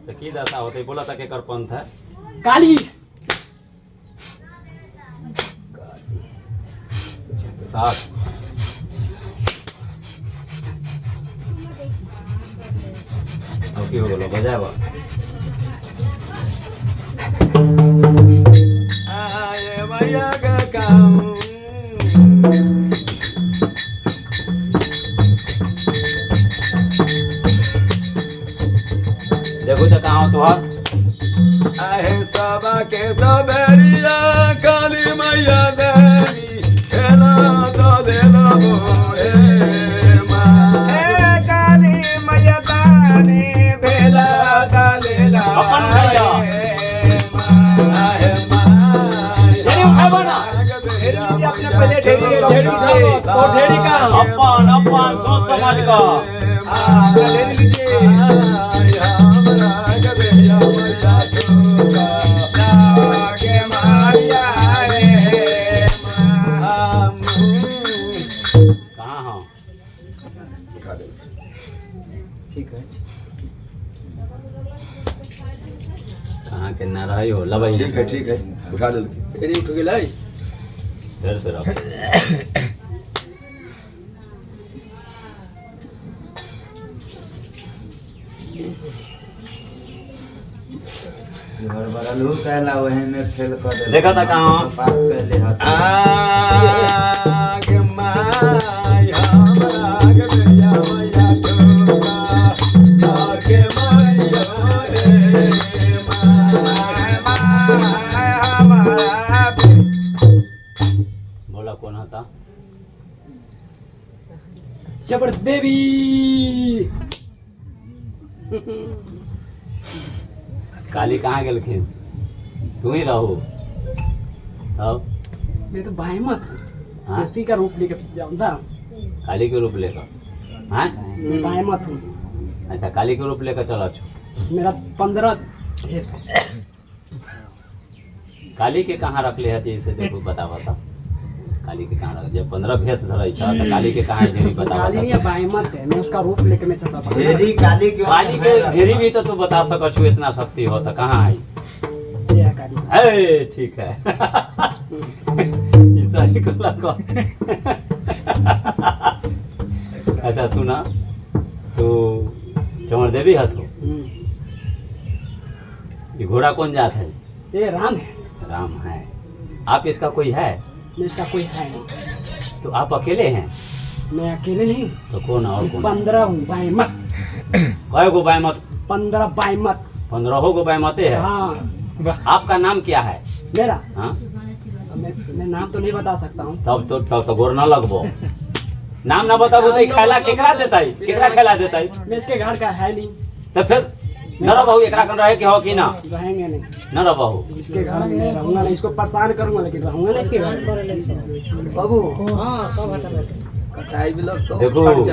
तो की दशा होते बोला था केकर पंथ है काली साथ अब की हो गलो बजाबा आए भैया का काम देखो तो कहाँ हो तुहार आहे सबा के तो बेरिया काली मैया देवी खेला तो देला बोले माँ काली मैया तानी बेला तालेला अपन भैया। आहे माँ ढेरी उठाबो ना। अपने पहले ढेरी उठाओ, तो ढेरी का अपन अपन सोच समझ का ढेरी लीजिए। कहाँ हो ठीक है कहाँ के ना रही हो लबई ठीक है उठा दे एरी उठ गेलै देर से रख घर बरलू कहला वही में फेल कर दे देखा था कहाँ पास कहले हाथ आगे माया आगे भैया मैया टोका आगे माया रे माया बोला कौन था जबर देवी काली कहाँ गेलखिन तू ही रहो अब मैं तो बाएं मत हूँ हाँ? उसी का रूप लेकर जाऊंगा काली के रूप लेकर हाँ मैं बाएं मत हूँ अच्छा काली के रूप लेकर चलो छो मेरा 15 भेष है काली के कहाँ रख ले हती इसे देखो बता बता काली के कहाँ रख जब 15 भेष धरई छ तो काली के कहाँ ढेरी बता काली नहीं बता है बाएं मत है मैं उसका रूप लेकर मैं चलता था ढेरी काली क्यों काली के ढेरी भी तो तू बता सको छो इतना शक्ति हो तो कहाँ आई ये है काली ए ठीक है ई सही को लगा अच्छा सुना तो चमर देवी हंसो ये घोड़ा कौन जात है ये राम है राम है आप इसका कोई है मैं इसका कोई है नहीं तो आप अकेले हैं मैं अकेले नहीं तो कौन और कौन 15 हूँ बाएं मत कई गो बाय मत 15 बाएं मत 15 गो बाय मते है हाँ आपका नाम क्या है मेरा हाँ मैं नाम तो नहीं बता सकता हूँ तब तो गोर न लगबो नाम ना बताबो तो खेला केकरा देताई केकरा खेला देताई मैं इसके घर का है नहीं तो फिर न रहू एकरा कन रहे के हो कि ना रहेंगे नहीं न रहू इसके घर में नहीं रहूंगा नहीं इसको परेशान करूंगा लेकिन रहूंगा ना इसके घर में बाबू हाँ सब हटा कटाई भी लोग तो देखो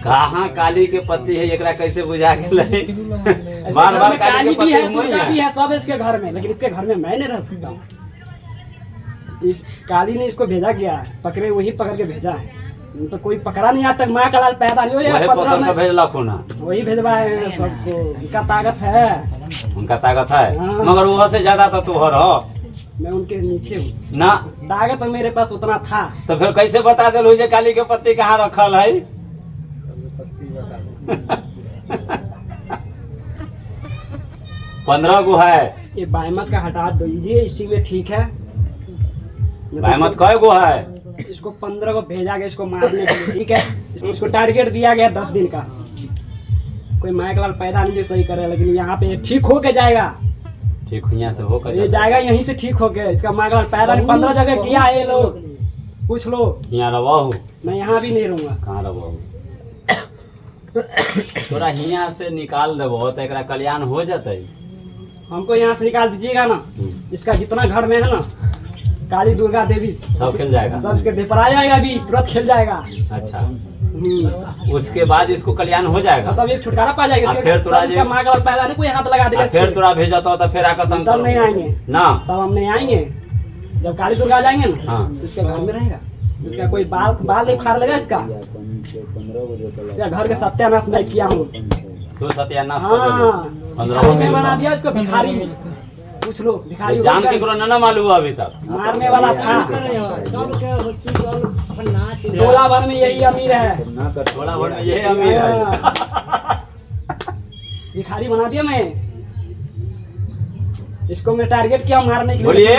कहाँ काली के पति है एकरा कैसे बुझा गेलै बार बार काली भी है हुआ दुर्गा है। भी है सब इसके घर में लेकिन इसके घर में मैं नहीं रह सकता हूँ इस काली ने इसको भेजा गया है पकड़े वही पकड़ के भेजा है तो कोई पकड़ा नहीं आज तक माँ का लाल पैदा नहीं वही हुआ पकड़ के भेजलक हो ना वही भेजवाए हैं सबको उनका ताकत है उनका ताकत है हाँ। मगर वो से ज्यादा तो तोहर हो मैं उनके नीचे हूँ ना ताकत तो मेरे पास उतना था तो फिर कैसे बता दिलू जे काली के पत्ती कहाँ रखल है 15 गो है ये बायमत का हटा दीजिए इसी में ठीक है भाईमत कय गो है इसको 15 को भेजा गया इसको मारने के लिए ठीक है इसको टारगेट दिया गया 10 दिन का कोई माइक लाल पैदा नहीं जो सही करे लेकिन यहाँ पे ठीक हो के जाएगा ठीक यहाँ से होकर ये जाएगा यहीं से ठीक हो के इसका माइक लाल पैदा नहीं 15 जगह किया है ये लोग पूछ लो यहाँ रवाहू मैं यहाँ भी नहीं रहूंगा कहाँ रवाहू तोरा हियाँ से निकाल देबो तो एकरा कल्याण हो जतै हमको यहाँ से निकाल दीजिएगा ना इसका जितना घर में है ना काली दुर्गा देवी सब खेल जाएगा सब इसके देपरा जाएगा अभी तुरंत खेल जाएगा अच्छा उसके बाद इसको कल्याण हो जाएगा तब एक छुटकारा पा जाएगा अब फिर तोरा इसका माँ का पैदा नहीं कोई हाथ लगा देगा फिर तोरा भेजा तो फिर आकर तुम तब नहीं आएंगे ना तब हम नहीं आएंगे जब काली दुर्गा आ जाएंगे ना हाँ। इसके घर में रहेगा इसका कोई बाल बाल नहीं उखाड़ लेगा इसका इसका घर के सत्यानाश मैं किया हूँ तू सत्यानाश कर हाँ देबो। 15 में बना दिया इसको भिखारी। पूछ लो भिखारी जान बोलकर के करो ना मालूम हुआ अभी तक। मारने वाला था। टोला भर में यही अमीर है। ना कर थोड़ा बहुत ये अमीर है। भिखारी बना दिया मैं इसको। मैं टारगेट किया मारने के लिए। बोलिए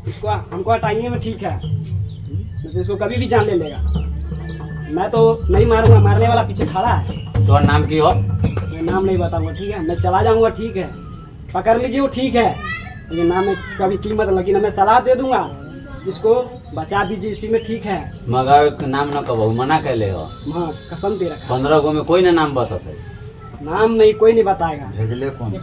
इसको हमको हटाइए में ठीक है, नहीं तो इसको कभी भी जान ले लेगा। मैं तो नहीं मारूंगा, मारने वाला पीछे खड़ा है। तो नाम की हो? मैं नाम नहीं बताऊंगा ठीक है। मैं चला जाऊंगा ठीक है, पकड़ लीजिए वो ठीक है, लेकिन नाम में कभी कीमत लगी ना। मैं सलाह दे दूंगा इसको बचा दीजिए इसी में ठीक है। मगर नाम न कबहू मना कैले हो। हाँ कसम दे रखा 15 गो में कोई ना नाम बताते। नाम नहीं कोई नहीं बताएगा। भेजले कौन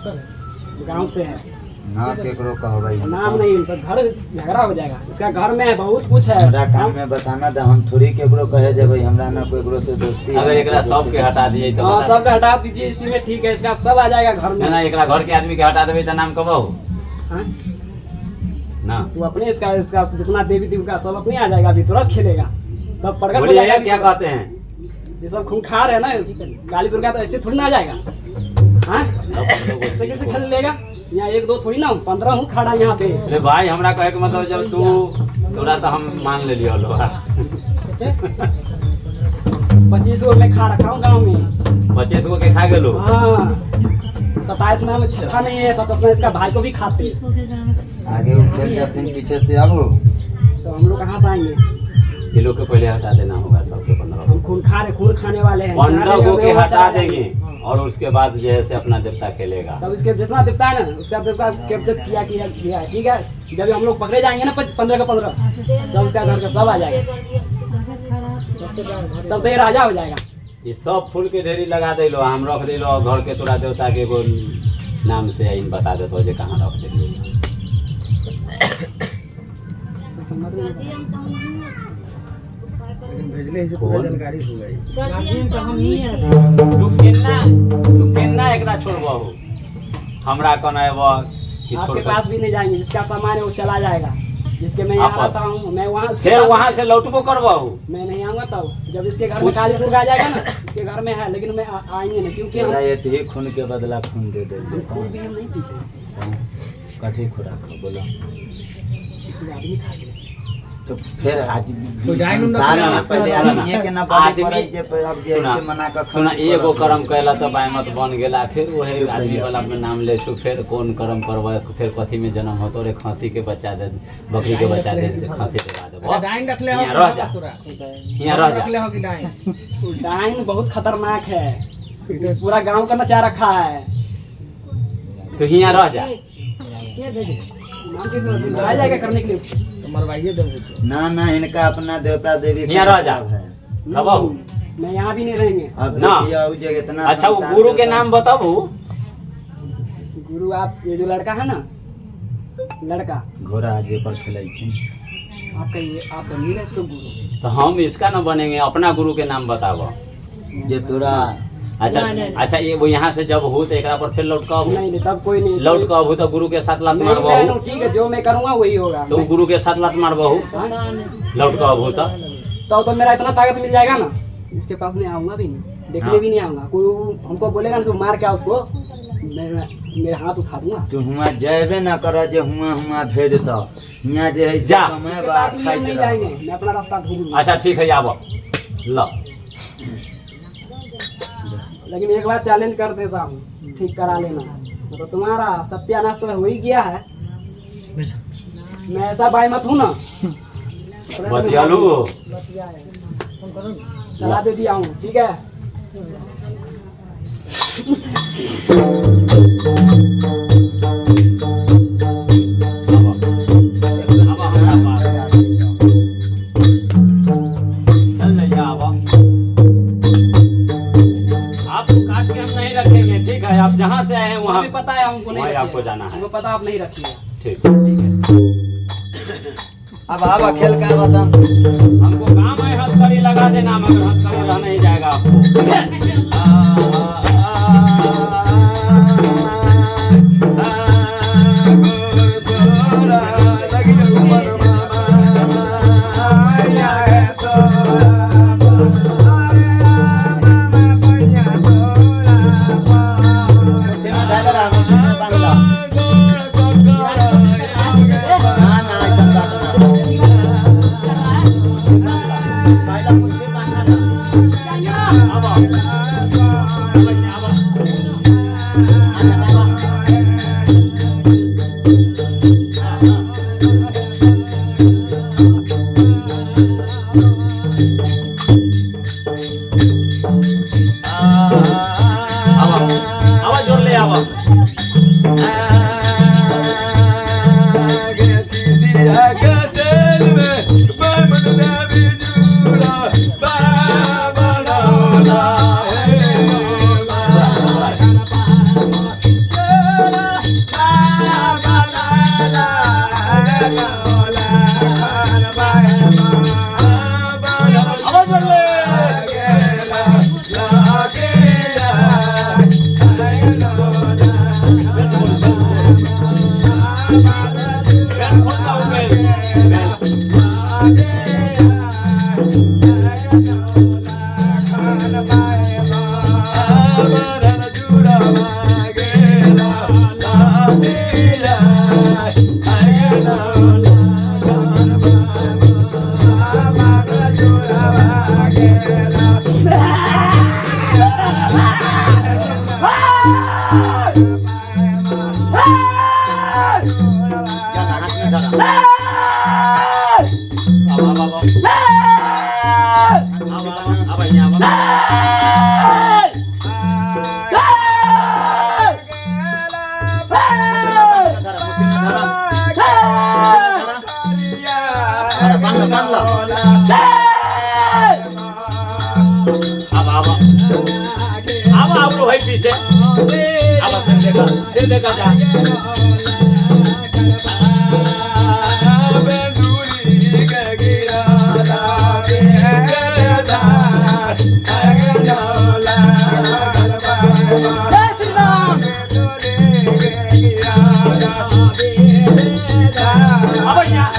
गांव से है। ना केकरो कहो भाई हम नाम सब- नहीं, उनका घर झगड़ा हो जाएगा। उसका घर में है, बहुत कुछ है। हमरा काम में बताना था, हम थोड़ी केकरो कहे जे भाई हमरा ना केकरो से दोस्ती। अगर एकरा सब के हटा दिए तो हाँ बता। सबका हटा दीजिए इसी में ठीक है। इसका सब आ जाएगा घर में। ना एकरा घर के आदमी के हटा देबे तो नाम कबहू हाँ? ना। तू अपने इसका इसका जितना देवी देवी का सब अपने आ जाएगा। अभी तुरंत खेलेगा तब प्रकट हो बोलिए जाएगा। क्या कहते हैं? ये सब खूंखार है ना, काली दुर्गा तो ऐसे थोड़ी ना आ जाएगा। हाँ ऐसे कैसे खेल लेगा? यहाँ 1 2 थोड़ी ना, 15 हूँ खड़ा यहाँ पे। अरे भाई हमरा कहे के मतलब जब तोरा तो हम मान ले लियो लो 25 गो मैं खा रखा हूँ गाँव में। 25 गो के खा गेलो। हाँ 27 में हमें छठा नहीं है, 27 में इसका भाई को भी खाते हैं। आगे वो खेल जाते हैं पीछे से आबो। तो हम लोग कहाँ से आएंगे? ये लोग के पहले हटा देना होगा सबके 15 हम खून खा रहे, खून खाने वाले हैं। 15 गो के हमें हटा बचा देंगे हाँ। और उसके बाद जो है से अपना देवता खेलेगा। तब इसके जितना देवता है ना उसका देवता कैप्चर किया है ठीक है। जब हम लोग पकड़े जाएंगे ना 15 का 15 सब उसका घर का सब आ जाएगा। तब तो ये राजा हो जाएगा। ये सब फूल के ढेरी लगा दे लो, हम रख दे लो घर के तोरा देवता के एगो नाम से इन बता देतो जे कहाँ रख दे। भेजले से पूरा जानकारी हो गई। तू केना एकरा छोड़बहू? हमरा कहना है वो कि छोड़ आपके दे। पास भी नहीं जाएंगे। जिसका सामान है वो चला जाएगा। जिसके मैं यहाँ वापस? रहता हूँ मैं वहाँ फिर वहाँ से लौटबो करबहू। मैं नहीं आऊंगा। तब जब इसके घर में काली दुर्गा आ जाएगा ना, इसके घर में है लेकिन मैं आएंगे नहीं क्योंकि हम तोरा ये ही खून के बदला खून दे दे। खून भी हम नहीं पीते। कथी खुराक हो बोला किसी आदमी खा के। तो फिर आज तो जाए ना संसार अपना- में पहले अपना- आदमी के ना आदमी- बड़ी पड़े जे अब जे सुना- ऐसे मना कर सुना एगो कर्म कैला तो बायमत बन गेला। फिर वही आदमी वाला में नाम ले छु। फिर कौन कर्म करवा? फिर कथी में जन्म होतो रे? खसी के बच्चा दे, बकरी के बच्चा दे, खसी के बाद डाइन रख ले हो यहाँ रह जा, पूरा यहाँ रह रख ले जा। हो कि डाइन। डाइन बहुत खतरनाक है। पूरा गांव का नचा रखा है। तो यहाँ रह जा। नाम कैसे लड़ाई जाएगा करने के लिए? तो मरवाइए देंगे तो। ना ना इनका अपना देवता देवी यहाँ रह जा। है। रबहू मैं यहाँ भी नहीं रहेंगे। अब ना। देखिए उ जगह इतना अच्छा वो संसार गुरु के के नाम बताबू। गुरु आप ये जो लड़का है ना, लड़का घोड़ा जे पर खेलै छी आपका ये आप बनिएगा इसको गुरु। तो हम इसका न बनेंगे, अपना गुरु के नाम बताबो। जे तोरा अच्छा अच्छा ये वो यहाँ से जब हो तो एकरा पर फिर लौट कब नहीं नहीं तब कोई नहीं। लौट कब हो तो गुरु के साथ लात नहीं मारबहू। मैं ठीक है, जो मैं करूँगा वही होगा। तो गुरु के साथ लात मारबहू हाँ? लौट कब हो तो मेरा इतना ताकत मिल जाएगा ना, इसके पास मैं आऊंगा भी नहीं, देखने हाँ। भी नहीं आऊंगा। कोई हमको बोलेगा ना तो मार के उसको मेरे हाथ उठा दूंगा। तू हुआ जेबे ना कर जे हुआ भेज दो हियां जे है जा। समय इसके बा पास भी हम नहीं जाएंगे, मैं अपना रास्ता ढूंढूंगा। अच्छा ठीक है आबो लो। लेकिन एक बार चैलेंज कर देता हूँ, ठीक करा लेना। तो तुम्हारा सत्यानाश तो हो ही गया है। मैं ऐसा भाई मत हूँ ना। बतियालू चला दे दिया हूँ ठीक है। चल ले जा आबो। आपको काट के हम नहीं रखेंगे ठीक है। आप जहाँ से आए हैं वहाँ हमें पता है हमको नहीं वहीं रखिएगा। आपको जाना है। हमको पता आप नहीं रखिएगा ठीक ठीक है। अब आवा खेल का बता हमको काम है हथकड़ी लगा देना, मगर हथकड़ी रह नहीं जाएगा आपको। तो आबरू भाई पीछे अब फिर देखा जा जय श्री राम। अब यहाँ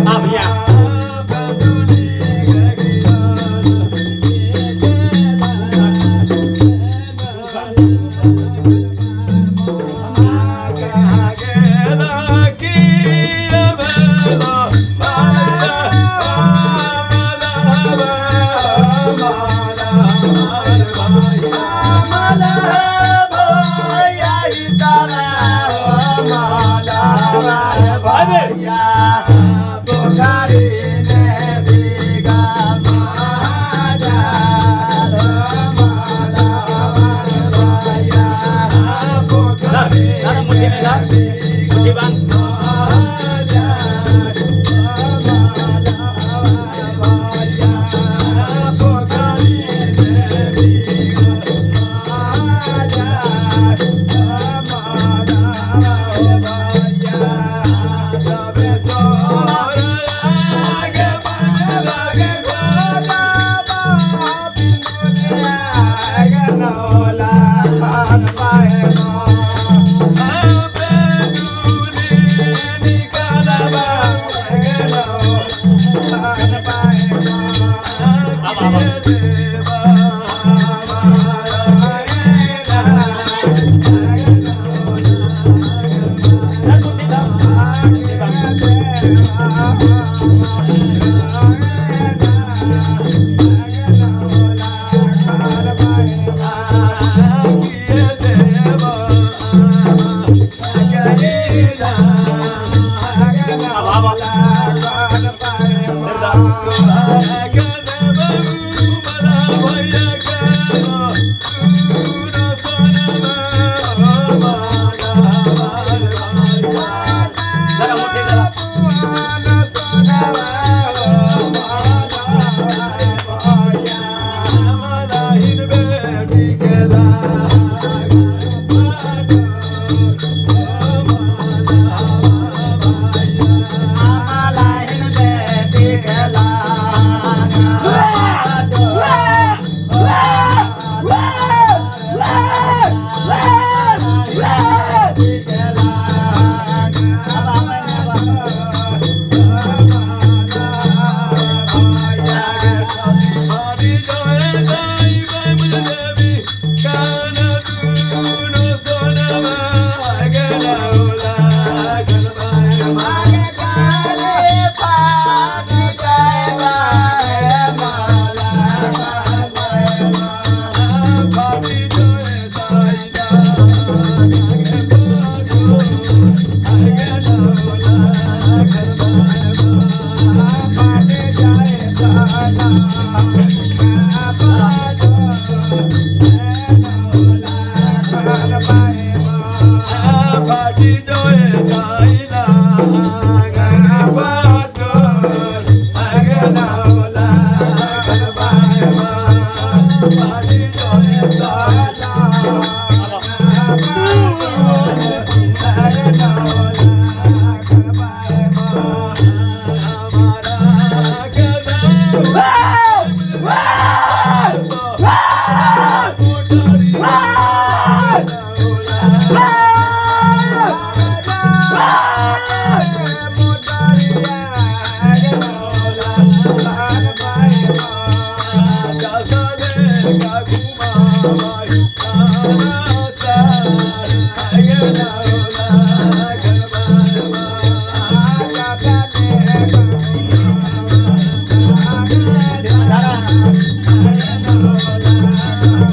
अब यहाँ मुझे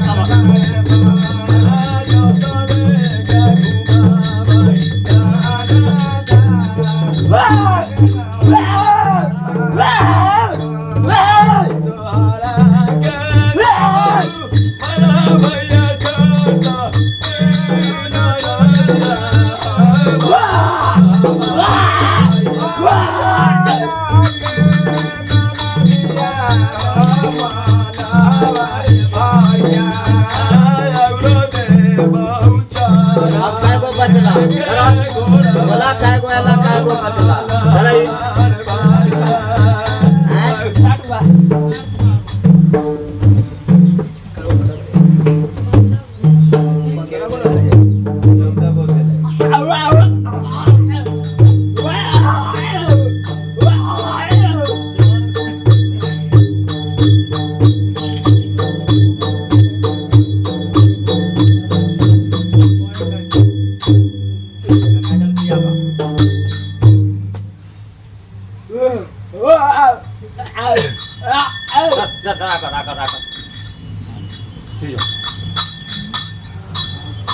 Come on.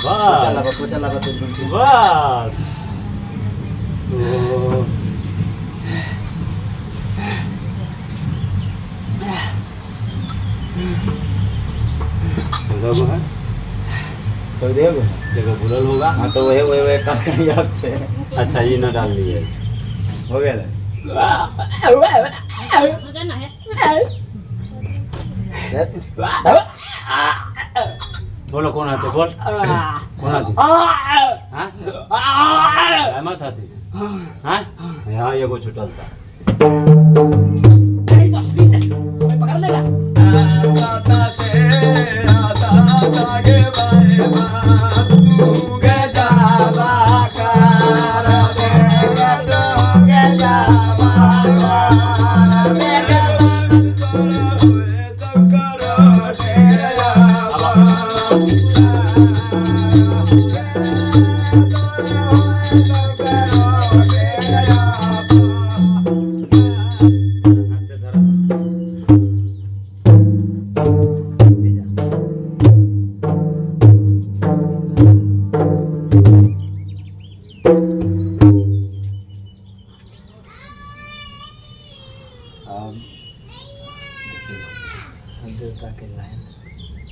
बस पोचा लगा तो एकदम ठीक। बस तो देखो है तो देखो देखो भूलल होगा। हाँ तो वही कर याद से अच्छा ये न डाल दिए हो गया बोलो कौन आते बोल कौन आते हाँ मत आती हाँ यहाँ ये को छुटल था पकड़ लेगा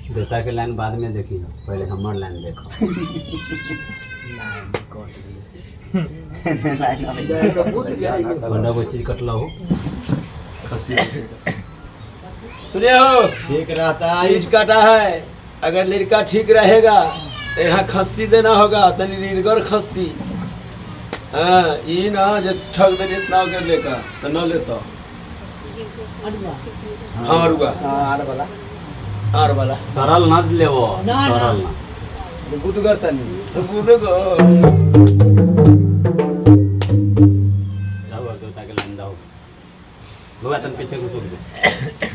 देवता के लाइन बाद में देखी पहले हमार लाइन देखो बंदा कोई चीज कटला हो सुनिए हो ठीक रहता है चीज काटा है, अगर लड़का ठीक रहेगा तो यहाँ खस्सी देना होगा, तनी निर्गर खस्सी। हाँ ये ना जो ठग दे इतना कर लेका तो न लेता। हाँ अरुआ आर वाला सरल ना ले वो सरल ना बुद्ध करता नहीं तो बुद्ध को जाओ देवता के लाइन जाओ लोग तुम पीछे घुसो दे